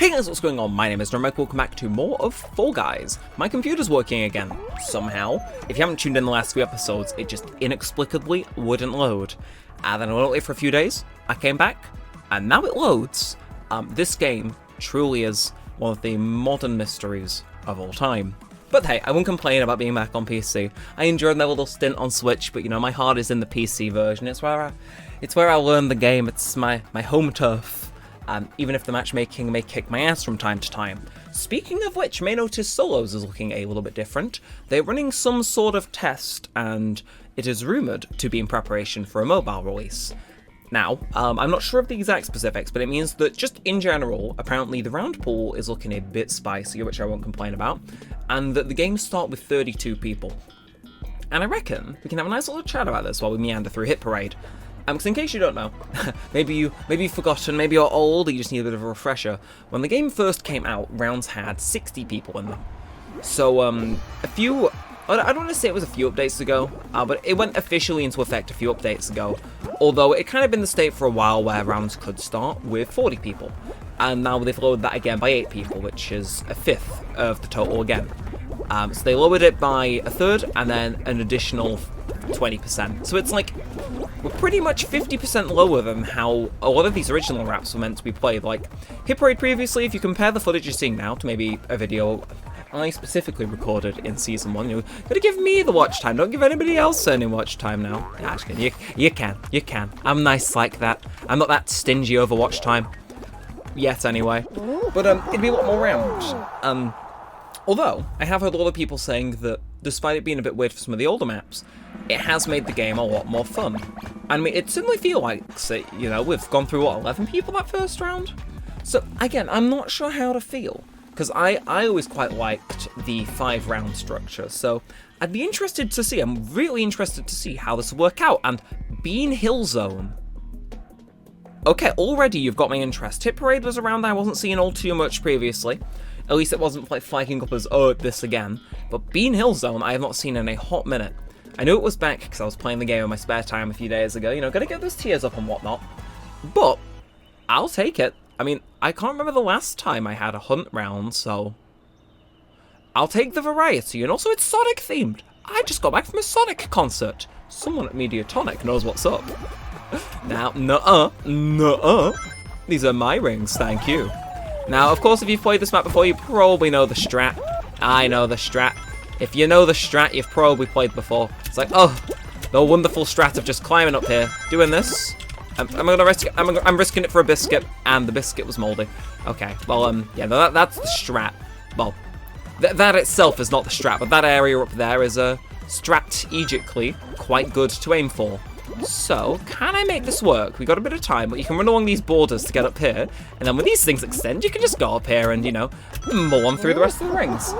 Hey guys, what's going on? My name is Neremik. Welcome back to more of Fall Guys. My computer's working again, somehow. If you haven't tuned in the last few episodes, it just inexplicably wouldn't load. And then I went away for a few days, I came back, and now it loads. This game truly is one of the modern mysteries of all time. But hey, I won't complain about being back on PC. I enjoyed my little stint on Switch, but you know, my heart is in the PC version. It's where I learned the game. It's my home turf. Even if the matchmaking may kick my ass from time to time. Speaking of which, you may notice Solos is looking a little bit different. They're running some sort of test, and it is rumoured to be in preparation for a mobile release. Now, I'm not sure of the exact specifics, but it means that just in general, apparently the round pool is looking a bit spicier, which I won't complain about, and that the games start with 32 people. And I reckon we can have a nice little chat about this while we meander through Hit Parade. Because in case you don't know, maybe you've forgotten, maybe you're old, or you just need a bit of a refresher. When the game first came out, rounds had 60 people in them. So, I don't want to say it was a few updates ago, but it went officially into effect a few updates ago. Although it kind of been the state for a while where rounds could start with 40 people. And now they've lowered that again by 8 people, which is a fifth of the total again. So they lowered it by a third, and then an additional 20%. So it's like, we're pretty much 50% lower than how a lot of these original raps were meant to be played. Like, Hit Parade previously, if you compare the footage you're seeing now to maybe a video I specifically recorded in Season 1, you gotta give me the watch time, don't give anybody else any watch time now. Actually, you can. I'm nice like that. I'm not that stingy over watch time. Yet, anyway. But, it'd be a lot more round. Although, I have heard a lot of people saying that, despite it being a bit weird for some of the older maps, it has made the game a lot more fun. I mean, it certainly feels like, you know, we've gone through, what, 11 people that first round? So, again, I'm not sure how to feel, because I always quite liked the 5-round structure, so I'd be interested to see, I'm really interested to see how this will work out, and Bean Hill Zone. Okay, already you've got my interest. Hit Parade was around, I wasn't seeing all too much previously. At least it wasn't like flagging up as, oh, this again. But Bean Hill Zone, I have not seen in a hot minute. I knew it was back because I was playing the game in my spare time a few days ago. You know, gotta get those tiers up and whatnot. But, I'll take it. I mean, I can't remember the last time I had a hunt round, so I'll take the variety. And also, it's Sonic themed. I just got back from a Sonic concert. Someone at Mediatonic knows what's up. Now, nuh-uh. These are my rings, thank you. Now, of course, if you've played this map before, you probably know the strat. I know the strat. If you know the strat, you've probably played before. It's like, oh, the wonderful strat of just climbing up here, doing this. I'm risking it for a biscuit, and the biscuit was moldy. Okay, well, yeah, no, that's the strat. Well, that itself is not the strat, but that area up there is strategically quite good to aim for. So, can I make this work? We got a bit of time, but you can run along these borders to get up here, and then when these things extend, you can just go up here and, you know, mull on through the rest of the rings.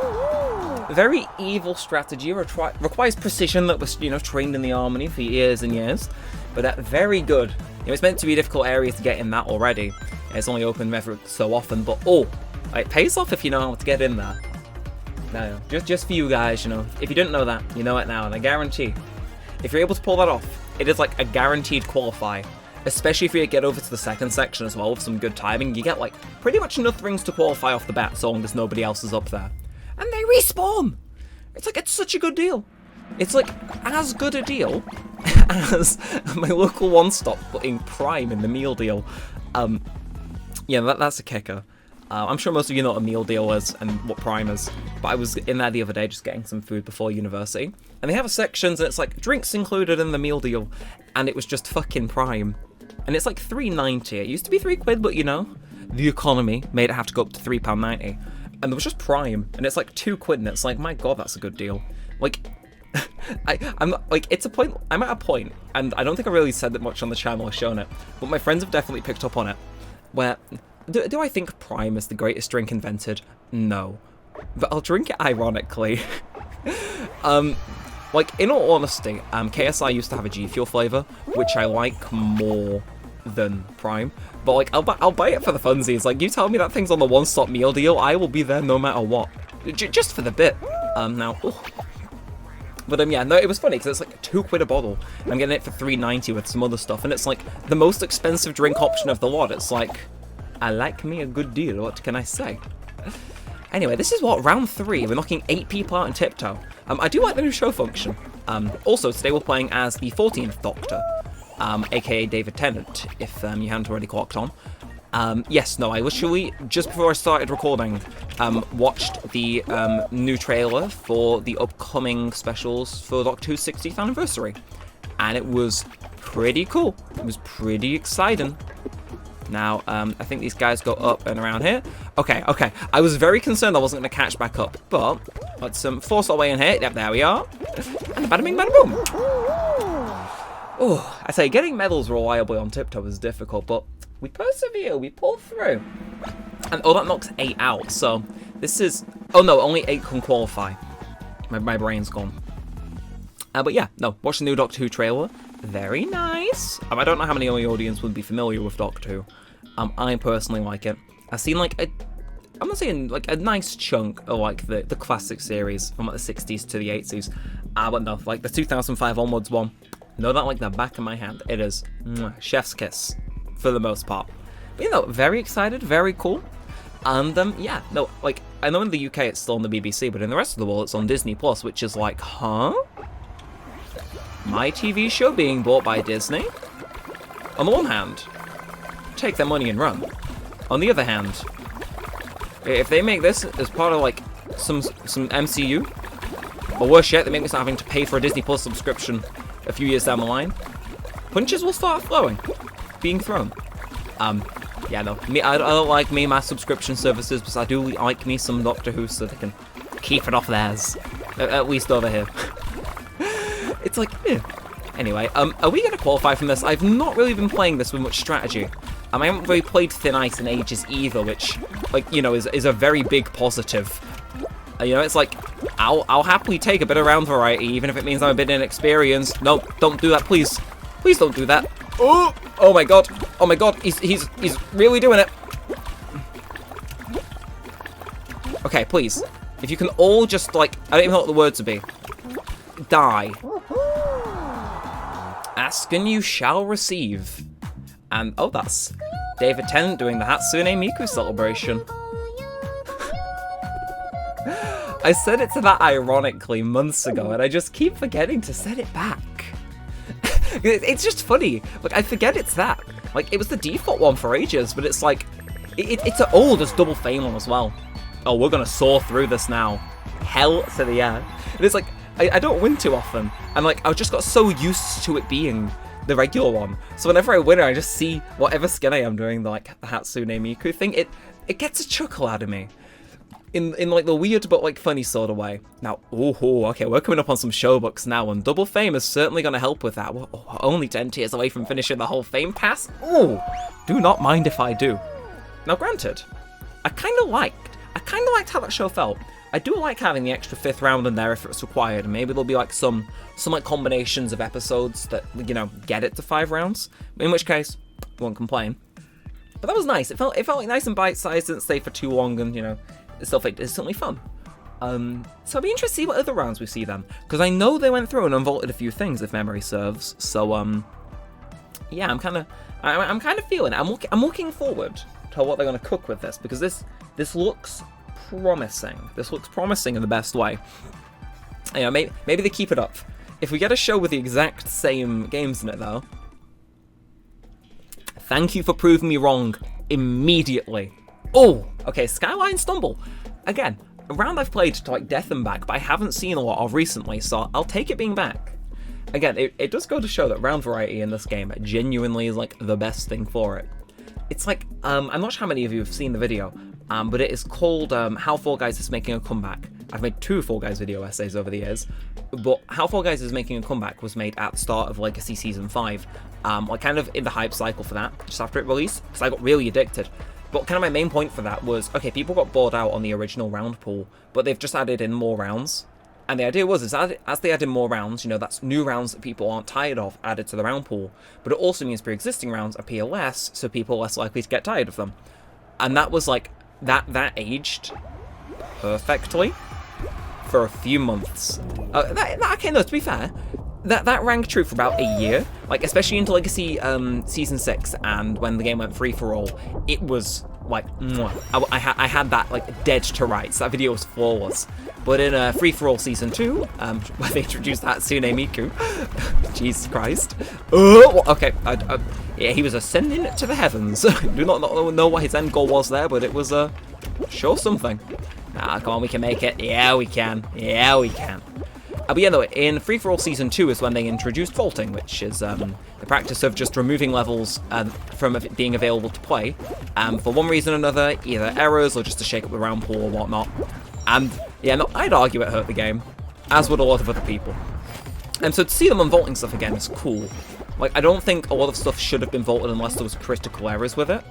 Very evil strategy, requires precision that was, you know, trained in the Armory for years and years, but very good. You know, it's meant to be a difficult area to get in that already. It's only open every so often, but oh, it pays off if you know how to get in there. No, just for you guys, you know, if you didn't know that, you know it now, and I guarantee, if you're able to pull that off, it is like a guaranteed qualify. Especially if you get over to the second section as well with some good timing, you get like pretty much enough rings to qualify off the bat so long as nobody else is up there. And they respawn! It's like, it's such a good deal. It's like as good a deal as my local one-stop putting Prime in the meal deal. Yeah, that's a kicker. I'm sure most of you know what a meal deal is and what Prime is, but I was in there the other day just getting some food before university, and they have a sections and it's like drinks included in the meal deal, and it was just fucking Prime, and it's like £3.90. It used to be £3, but you know, the economy made it have to go up to £3.90, and there was just Prime, and it's like £2, and it's like, my god, that's a good deal. Like, I'm not, like, it's a point, I'm at a point, and I don't think I really said that much on the channel or shown it, but my friends have definitely picked up on it, where do I think Prime is the greatest drink invented? No. But I'll drink it ironically. Like, in all honesty, KSI used to have a G Fuel flavour, which I like more than Prime. But, like, I'll buy it for the funsies. Like, you tell me that thing's on the one-stop meal deal, I will be there no matter what. Just for the bit. Now, ooh. But yeah, no, it was funny because it's like £2 a bottle. I'm getting it for £3.90 with some other stuff, and it's like the most expensive drink option of the lot. It's like, I like me a good deal, what can I say? Anyway, this is what, round 3. We're knocking 8 people out in Tiptoe. I do like the new show function. Also, today we're playing as the 14th Doctor, aka David Tennant, if you hadn't already clocked on. Yes, no, I literally, just before I started recording, watched the new trailer for the upcoming specials for Doctor Who's 60th anniversary. And it was pretty cool. It was pretty exciting. Now, I think these guys go up and around here. Okay. I was very concerned I wasn't going to catch back up, but let's force our way in here. Yep, there we are. And bada bing, bada boom. Oh, I say, getting medals reliably on Tiptoe is difficult, but we persevere, we pull through. And oh, that knocks 8 out, so this is... Oh no, only 8 can qualify. My brain's gone. But yeah, no, watch the new Doctor Who trailer. Very nice. I don't know how many of the audience would be familiar with Doctor Who. I personally like it. I've seen like I'm not saying like a nice chunk of like the classic series from like the 60s to the 80s. But no, like the 2005 onwards one. Know that like the back of my hand. It is chef's kiss for the most part. But you know, very excited, very cool. And yeah, no, like I know in the UK it's still on the BBC, but in the rest of the world it's on Disney Plus, which is like, huh? My TV show being bought by Disney? On the one hand, take their money and run. On the other hand, if they make this as part of like some MCU, or worse yet, they make me start having to pay for a Disney Plus subscription a few years down the line, punches will start flowing, being thrown. Yeah, no, I don't like my subscription services, but I do like me some Doctor Who so they can keep it off theirs, at least over here. It's like, eh. Anyway, are we going to qualify from this? I've not really been playing this with much strategy. I haven't really played Thin Ice in ages either, which, like, you know, is a very big positive. You know, it's like, I'll happily take a bit of round variety, even if it means I'm a bit inexperienced. No, don't do that, please. Please don't do that. Oh my god. Oh my god, he's really doing it. Okay, please. If you can all just, like, I don't even know what the words would be. Die. Ask and you shall receive. And, oh, that's David Tennant doing the Hatsune Miku celebration. I said it to that ironically months ago, and I just keep forgetting to set it back. It's just funny. Like, I forget it's that. Like, it was the default one for ages, but it's like, it's an old as Double Fame one as well. Oh, we're gonna soar through this now. Hell to the air. And it's like, I don't win too often, and like I just got so used to it being the regular one. So whenever I win, I just see whatever skin I am doing, the like the Hatsune Miku thing. It gets a chuckle out of me, in like the weird but like funny sort of way. Now, okay, we're coming up on some showbooks now, and Double Fame is certainly going to help with that. We're only 10 tiers away from finishing the whole Fame pass. Oh, do not mind if I do. Now, granted, I kind of liked how that show felt. I do like having the extra 5th round in there if it's required, and maybe there'll be like some like combinations of episodes that, you know, get it to 5 rounds, in which case, won't complain. But that was nice. It felt like nice and bite-sized, didn't stay for too long, and, you know, it still felt instantly fun. So I'd be interested to see what other rounds we see then, because I know they went through and unvaulted a few things, if memory serves. So, yeah, I'm kind of feeling it. I'm looking forward to what they're going to cook with this, because this looks promising. This looks promising in the best way. You know, maybe they keep it up. If we get a show with the exact same games in it, though, thank you for proving me wrong immediately. Oh, okay, Skyline Stumble. Again, a round I've played to like death and back, but I haven't seen a lot of recently, so I'll take it being back. Again, it does go to show that round variety in this game genuinely is like the best thing for it. It's like, I'm not sure how many of you have seen the video, but it is called How Fall Guys is Making a Comeback. I've made 2 Fall Guys video essays over the years, but How Fall Guys is Making a Comeback was made at the start of Legacy Season 5, like kind of in the hype cycle for that, just after it released, because I got really addicted. But kind of my main point for that was, okay, people got bored out on the original round pool, but they've just added in more rounds. And the idea was, is that as they add in more rounds, you know, that's new rounds that people aren't tired of added to the round pool. But it also means pre-existing rounds appear less, so people are less likely to get tired of them. And that was like, that aged perfectly for a few months. Okay, no, to be fair, that rang true for about a year. Like, especially into Legacy Season 6, and when the game went free-for-all, it was like, mwah. I had that, like, dead to rights. That video was flawless. But in Free-for-All Season 2, where they introduced Hatsune Miku, Jesus Christ. Oh, okay, yeah, he was ascending to the heavens. Do not know what his end goal was there, but it was, sure something. Ah, come on, we can make it. Yeah, we can. Yeah, we can. But yeah, though, in Free-for-All Season 2 is when they introduced vaulting, which is the practice of just removing levels from being available to play for one reason or another, either errors or just to shake up the round pool or whatnot. And yeah, no, I'd argue it hurt the game, as would a lot of other people. And so to see them unvaulting stuff again is cool. Like, I don't think a lot of stuff should have been vaulted unless there was critical errors with it.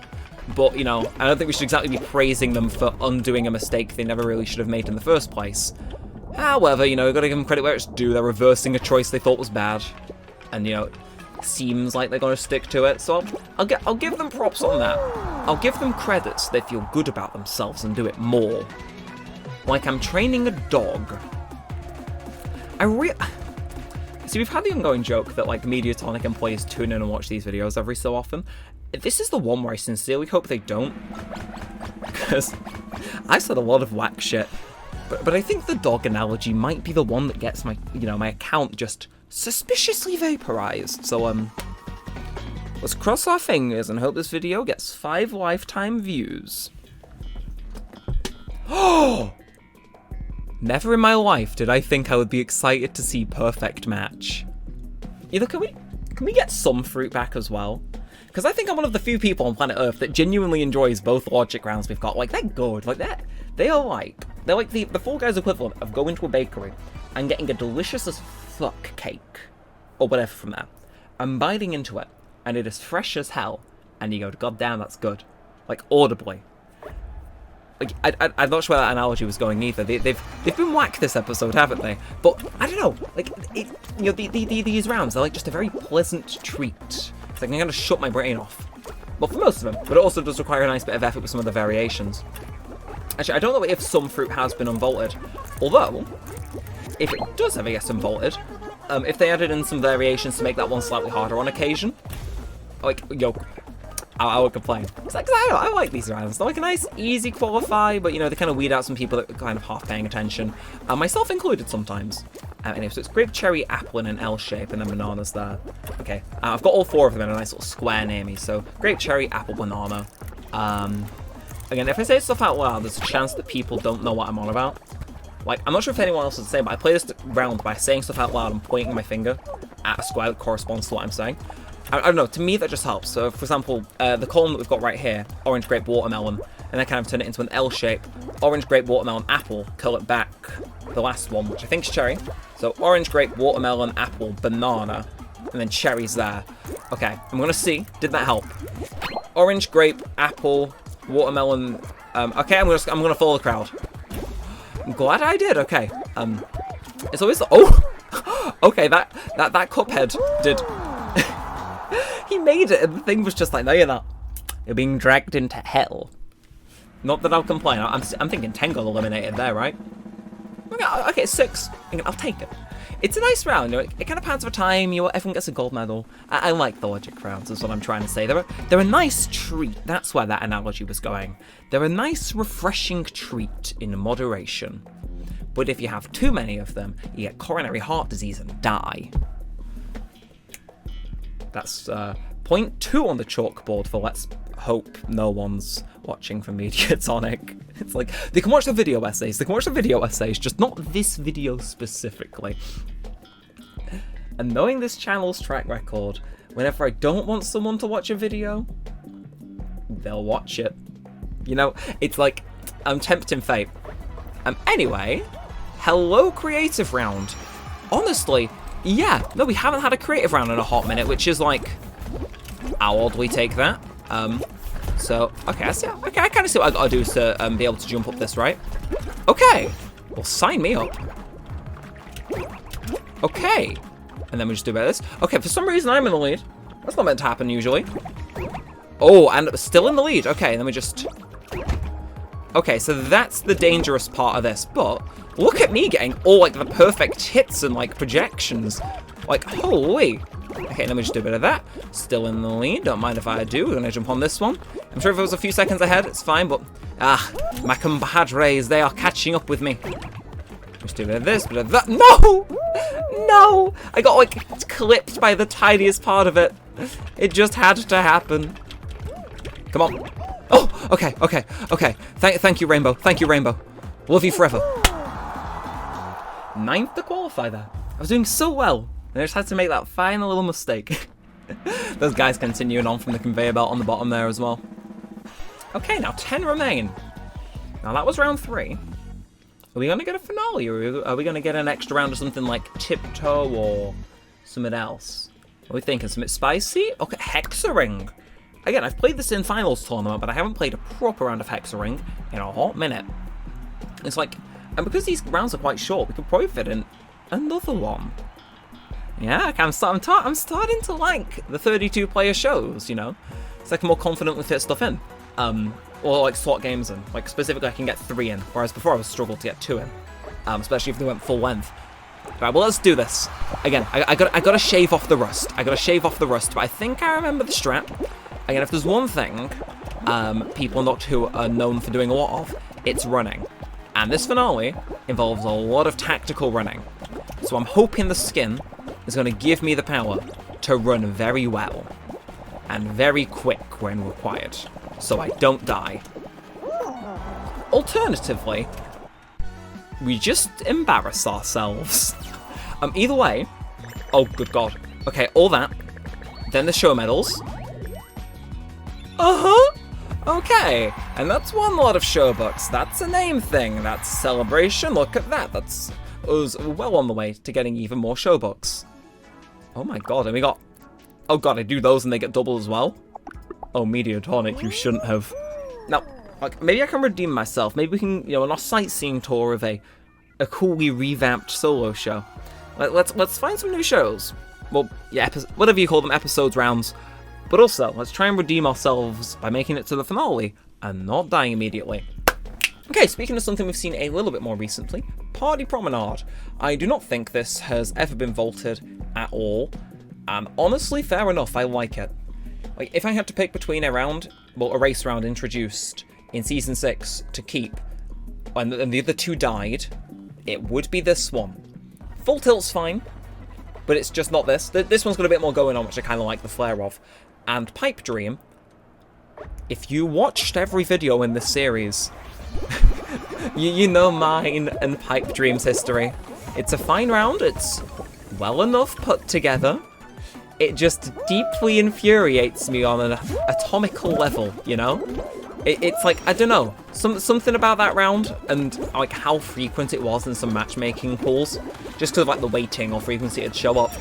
But, you know, I don't think we should exactly be praising them for undoing a mistake they never really should have made in the first place. However, you know, we've got to give them credit where it's due. They're reversing a choice they thought was bad. And, you know, it seems like they're going to stick to it. So I'll give them props on that. I'll give them credit so they feel good about themselves and do it more. Like I'm training a dog. See, we've had the ongoing joke that, like, mediatonic employees tune in and watch these videos every so often. This is the one where I sincerely hope they don't. Because I said a lot of whack shit. But I think the dog analogy might be the one that gets my, you know, my account just suspiciously vaporized. So, let's cross our fingers and hope this video gets 5 lifetime views. Oh! Never in my life did I think I would be excited to see perfect match. Either can we get some fruit back as well? Because I think I'm one of the few people on planet Earth that genuinely enjoys both logic rounds we've got. Like, they're good. Like, they're like the Fall Guys equivalent of going to a bakery and getting a delicious as fuck cake, or whatever from there, and biting into it, and it is fresh as hell, and you go, God damn, that's good. Like, audibly. Like, I'm not sure where that analogy was going either. They've been whack this episode, haven't they? But I don't know. Like, you know, these rounds, they're like just a very pleasant treat. It's like I'm gonna shut my brain off. Well, for most of them, but it also does require a nice bit of effort with some of the variations. Actually, I don't know if some fruit has been unvaulted. Although, if it does ever get unvaulted, if they added in some variations to make that one slightly harder on occasion, like, yo, I would complain. It's like, I like these rounds. They're like a nice, easy qualify, but, you know, they kind of weed out some people that are kind of half paying attention. Myself included sometimes. Anyway, so it's grape, cherry, apple in an L shape, and then bananas there. Okay, I've got all 4 of them in a nice little square near me. So, grape, cherry, apple, banana. Again, if I say stuff out loud, there's a chance that people don't know what I'm on about. Like, I'm not sure if anyone else is the same, but I play this round by saying stuff out loud and pointing my finger at a square that corresponds to what I'm saying. I don't know, to me that just helps. So, for example, the column that we've got right here, orange, grape, watermelon, and then kind of turn it into an L shape. Orange, grape, watermelon, apple, curl it back, the last one, which I think is cherry. So, orange, grape, watermelon, apple, banana, and then cherries there. Okay, I'm gonna see, did that help? Orange, grape, apple, watermelon, okay, I'm gonna follow the crowd. I'm glad I did, okay. It's always, oh! Okay, that Cuphead did... He made it, and the thing was just like, no, you're not. You're being dragged into hell. Not that I'll complain. I'm thinking 10 got eliminated there, right? Okay, 6. I'll take it. It's a nice round. You know, it kind of pans for time. You know, everyone gets a gold medal. I like the logic rounds, is what I'm trying to say. They're a nice treat. That's where that analogy was going. They're a nice, refreshing treat in moderation. But if you have too many of them, you get coronary heart disease and die. That's point 2 on the chalkboard for let's hope no one's watching from Mediatonic. It's like, they can watch the video essays, just not this video specifically. And knowing this channel's track record, whenever I don't want someone to watch a video, they'll watch it. You know, it's like, I'm tempting fate. Anyway, hello creative round. Honestly, yeah, no, we haven't had a creative round in a hot minute, which is like, I'll oddly take that. So, okay, I kind of see what I gotta do to be able to jump up this, right? Okay, well, sign me up. Okay, and then we just do about this. Okay, for some reason I'm in the lead. That's not meant to happen usually. Oh, and still in the lead. Okay, and then we just... Okay, so that's the dangerous part of this, but look at me getting all, like, the perfect hits and, like, projections. Like, holy. Okay, let me just do a bit of that. Still in the lead, don't mind if I do. We're gonna jump on this one. I'm sure if it was a few seconds ahead, it's fine, but my compadres, they are catching up with me. Just do a bit of this, bit of that. No! No! I got like clipped by the tiniest part of it. It just had to happen. Come on. Oh, okay. Thank you, Rainbow. Thank you, Rainbow. Love you forever. 9th to qualify there. I was doing so well. I just had to make that final little mistake. Those guys continuing on from the conveyor belt on the bottom there as well. Okay, now 10 remain. Now that was round 3. Are we going to get a finale, or are we going to get an extra round of something like Tiptoe or something else? What are we thinking? Something spicy? Okay, Hexaring. Again, I've played this in finals tournament, but I haven't played a proper round of Hexaring in a hot minute. It's like, and because these rounds are quite short, we could probably fit in another one. Yeah, I'm starting to like the 32-player shows, you know? So I can more confidently fit stuff in. Or like slot games in. Like specifically I can get 3 in, whereas before I was struggled to get 2 in. Especially if they went full length. Alright, well let's do this. Again, I gotta shave off the rust. But I think I remember the strat. Again, if there's one thing people in Doctor Who are known for doing a lot of, it's running. And this finale involves a lot of tactical running. So I'm hoping the skin is going to give me the power to run very well. And very quick when required. So I don't die. Alternatively, we just embarrass ourselves. Either way, oh good god. Okay, all that. Then the show medals. Okay, and that's one lot of show bucks. That's a name thing. That's a celebration. Look at that. That's us well on the way to getting even more show bucks. Oh my god, and we got... Oh god, I do those and they get double as well. Oh, mediatonic, you shouldn't have. Now, like, maybe I can redeem myself. Maybe we can, you know, on a sightseeing tour of a coolly revamped solo show. Let's find some new shows. Well, yeah, whatever you call them, episodes, rounds. But also, let's try and redeem ourselves by making it to the finale and not dying immediately. Okay, speaking of something we've seen a little bit more recently, Party Promenade. I do not think this has ever been vaulted at all. And honestly, fair enough, I like it. Like, if I had to pick between a race round introduced in Season 6 to keep, and the other 2 died, it would be this one. Full Tilt's fine, but it's just not this. This one's got a bit more going on, which I kind of like the flair of. And Pipe Dream, if you watched every video in this series, you know mine and Pipe Dream's history. It's a fine round, it's well enough put together. It just deeply infuriates me on an atomical level, you know? It's like, I don't know, something about that round and like how frequent it was in some matchmaking pools, just because of like the waiting or frequency it'd show up.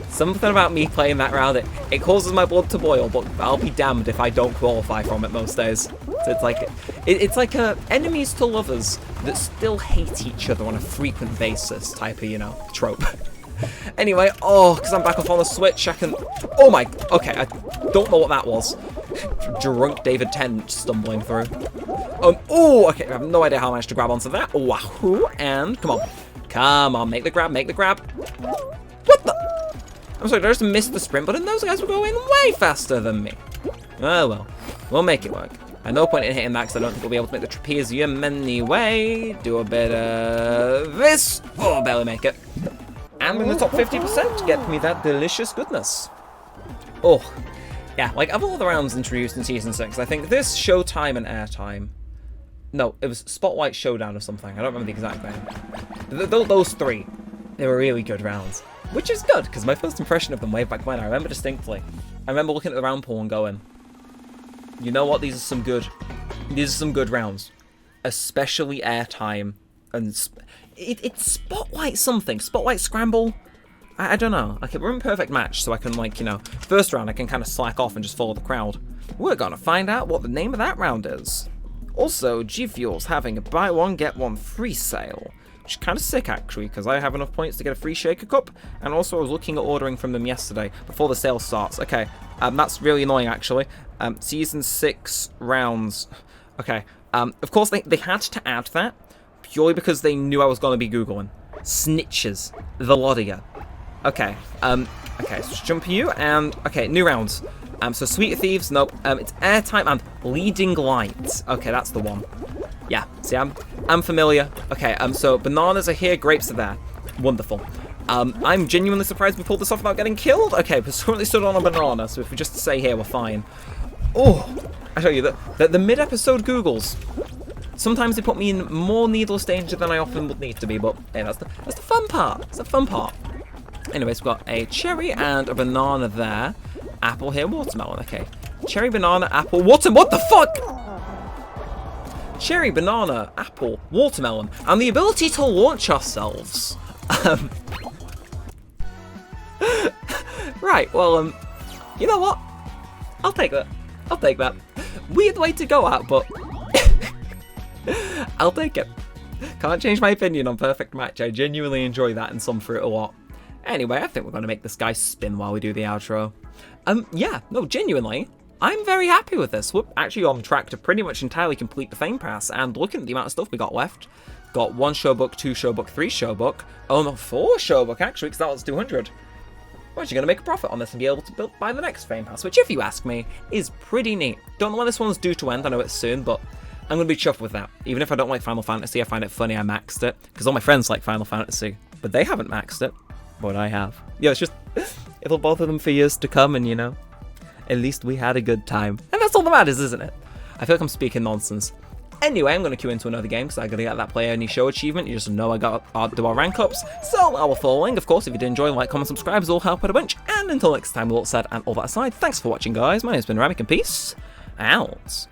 Something about me playing that round, it causes my blood to boil, but I'll be damned if I don't qualify from it most days. So it's like enemies to lovers that still hate each other on a frequent basis type of, you know, trope. Anyway, because I'm back off on the Switch, I can... Oh my... Okay, I don't know what that was. Drunk David Tennant stumbling through. Okay, I have no idea how I managed to grab onto that. Wahoo, and come on. Come on, make the grab. What the... I'm sorry, did I just miss the sprint button? Those guys were going way faster than me. Oh well, we'll make it work. At no point in hitting that because I don't think we'll be able to make the trapezium anyway. Do a bit of this. Oh, barely make it. And in the top 50% get me that delicious goodness. Oh, yeah, like of all the rounds introduced in Season 6, I think this Showtime and Airtime... No, it was Spotlight Showdown or something, I don't remember the exact name. Those 3, they were really good rounds. Which is good, because my first impression of them way back when, I remember distinctly. I remember looking at the round pool and going, you know what, these are some good rounds. Especially Airtime and... It's Spotlight something. Spotlight Scramble? I don't know. Like, we're in perfect match, so I can, like, you know, first round I can kind of slack off and just follow the crowd. We're gonna find out what the name of that round is. Also, G Fuel's having a buy one, get one free sale. Which is kind of sick, actually, because I have enough points to get a free shaker cup, and also I was looking at ordering from them yesterday, before the sale starts. Okay, that's really annoying, actually. Season 6 rounds. Okay, of course they had to add that, purely because they knew I was going to be Googling. Snitches. The lot of you. Okay, Okay, so jump you, and okay, new rounds. So Sweet Thieves, nope. It's Airtime and Leading Light. Okay, that's the one. Yeah, see, I'm familiar. Okay, so bananas are here, grapes are there. Wonderful. I'm genuinely surprised we pulled this off without getting killed. Okay, we're currently stood on a banana, so if we just stay here, we're fine. Oh, I tell you, the mid-episode Googles, sometimes they put me in more needless danger than I often would need to be, but hey, that's the fun part. It's the fun part. Anyways, we've got a cherry and a banana there. Apple here, watermelon, okay. Cherry, banana, apple, what the fuck? Cherry, banana, apple, watermelon, and the ability to launch ourselves. Right, well, you know what? I'll take that. I'll take that. Weird way to go out, but I'll take it. Can't change my opinion on Perfect Match. I genuinely enjoy that and some fruit a lot. Anyway, I think we're going to make this guy spin while we do the outro. Yeah, no, genuinely, I'm very happy with this. We're actually on track to pretty much entirely complete the Fame Pass, and looking at the amount of stuff we got left, got 1 showbook, 2 showbook, 3 showbook, oh no, 4 showbook actually, because that was 200. We're actually going to make a profit on this and be able to buy the next Fame Pass, which, if you ask me, is pretty neat. Don't know when this one's due to end, I know it's soon, but I'm going to be chuffed with that. Even if I don't like Final Fantasy, I find it funny I maxed it, because all my friends like Final Fantasy, but they haven't maxed it. But I have. Yeah, it's just, it'll bother them for years to come, and you know, at least we had a good time. And that's all that matters, isn't it? I feel like I'm speaking nonsense. Anyway, I'm going to queue into another game, because I got to get that Player Any Show achievement. You just know I got to do our rank ups. So, our following, of course, if you did enjoy, like, comment, subscribe, it's all help out a bunch. And until next time, with all that said and all that aside, thanks for watching, guys. My name's been Neremik, and peace out.